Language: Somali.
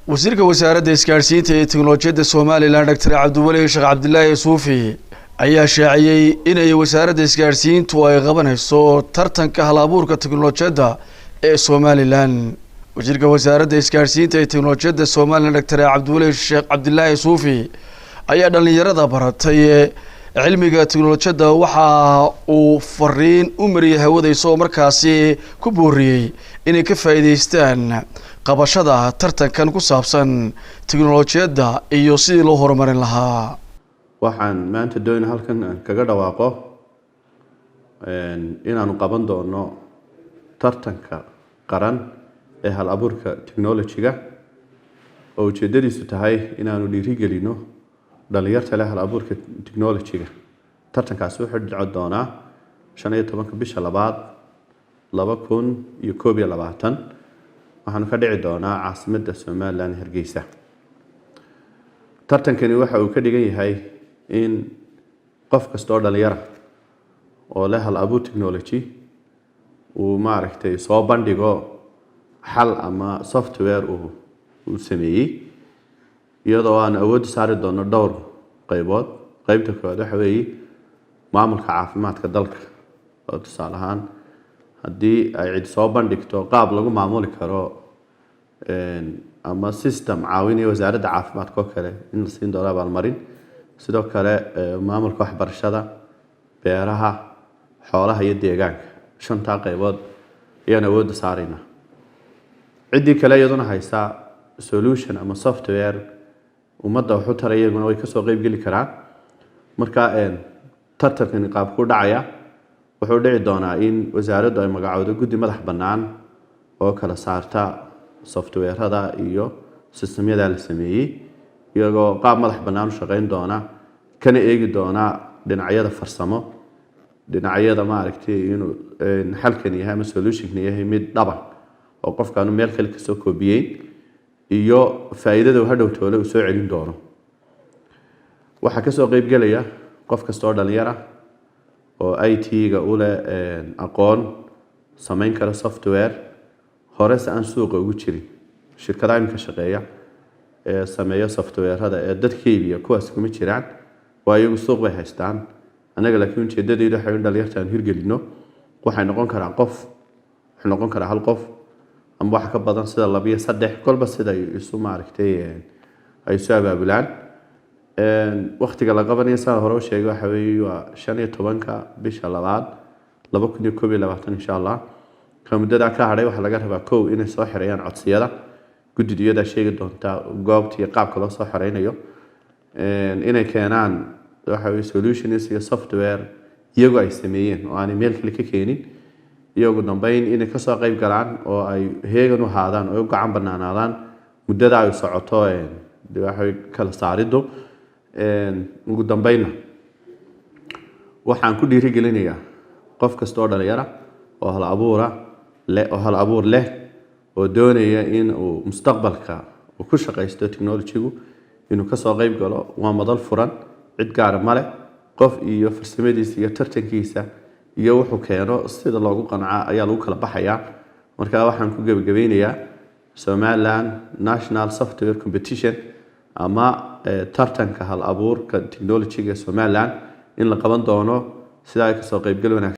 wasiirka wasaaradda isgaarsiinta iyo tiknoolajiyadda Soomaaliland Dr. Cabdiwali Sheekh Cabdullaahi Suufi ayaa shaaciyay inay wasaaradda isgaarsiintu ay qabanayso tartanka hal-abuurka tiknoolajiyadda ee Soomaaliland. wasiirka wasaaradda isgaarsiinta iyo tiknoolajiyadda Soomaaliland Dr. Cabdiwali Sheekh Cabdullaahi Suufi ayaa dhalinyarada baratay cilmiga tiknoolajiyadda waxa uu fariin u mariyay hawadayso markaasi ku booriyay inay ka faa'iideystaan qabashada tartankan ku saabsan tiknoolajiyadda iyo sidii loo horumarin lahaa. waxaan maanta doon halkan kaga dhawaaqo inaanu qaban doono tartanka qaran ee hal abuurka technology-ga oo ujeedadiisu tahay inaanu dhiirigelino dhalinyarta leh hal abuurka technology-ga. tartankaas wuxuu dhici doonaa 15 bisha 2 2021 waxaanu ka dhici doonaa caasimadda Soomaaliland Hargeysa. tartankani waxa uu ka dhigan yahay in qof kasta oo dhalinyaro oo leh hal abuur technology uu maaragtay soo bandhigo xal ama software uu sameeyay iyadoo aan awood saari doono dhowr qaybood. qaybta koowaad waxa weeye maamulka caafimaadka dalka oo tusaale ahaan haddii ay cid soo bandhigto qaab lagu maamuli karo ama system caawinaya wasaaradda caafimaadka oo kale in la siin doono abaalmarin. sidoo kale maamulka waxbarashada, beeraha, xoolaha iyo deegaanka. shanta qaybood ayaan awood saarayna. ciddii kale iyaduna haysa solution ama software ummadda wuxuu tarayaguna way ka soo qayb geli karaan. marka tartankan qaab ku dhacaya wuxuu dhici doonaa in wasaaraddu ay magacowdo guddi madax bannaan oo kala saarta software-rada iyo systemyada la sameeyay iyagoo qaab madax bannaan u shaqeyn doona kana eegi doona dhinacyada farsamo, dhinacyada maaragtay inuu xalkan yahay ama solution yahay mid dhaba oo qofkaanu meel kale ka soo koobiyay iyo faa'iidada uu hadhow toole u soo celin doono. waxa ka soo qayb galaya qof kasta oo dhalinyaro oo IT-ga u leh aqoon samayn kara software hore aan suuqa ugu jirin. shirkadaha imka shaqeeya ee sameeya software-rada ee dadka iibiya kuwaas kuma jiraan waa iyagu suuq bay haystaan. anaga laakiin ujeedadeedu waxay dhalinyartaan hirgelino waxay noqon karaan qof, wuxuu noqon karaa hal qof ama wax ka badan sida 2 iyo 3 kolba sida ay isu maaragtay ay soo abaabulaan. waqtiga la qabanayo sida hore u sheegay waxa weeye waa 15 bisha 2 2021 insha Allah. muddada ka hadhay waxa laga rabaa kow inay soo xirayaan codsiyada guddiyada sheegi doonta goobta iyo qaabka loo soo xireynayo inay keenaan waxa weeye solutions iyo software iyagu ay sameeyeen oo aan email kale ka keenin iyo ugu dambeyn inay ka soo qayb galaan oo ay heegan u haadaan oo gacan banaanaadaan muddada ay socoto waxa kala saarido. ugu dambeynna waxaan ku dhiirigelinayaa qof kasta oo dhalinyaro oo hal abuur leh oo doonaya in uu mustaqbalka uu ku shaqeysto technology-gu inuu ka soo qayb galo. waa madal furan, cid gaar ah male. qof iyo farsamadiisa iyo tartankiisa iyo wuxuu keeno sida loogu qanca ayaa lagu kala baxayaa. marka waxaan ku gabagabeynayaa Somaliland National Software Competition ama tartanka hal abuurka technology-ga Somaliland in la qaban doono sida ay ka soo qayb gal wanaagsan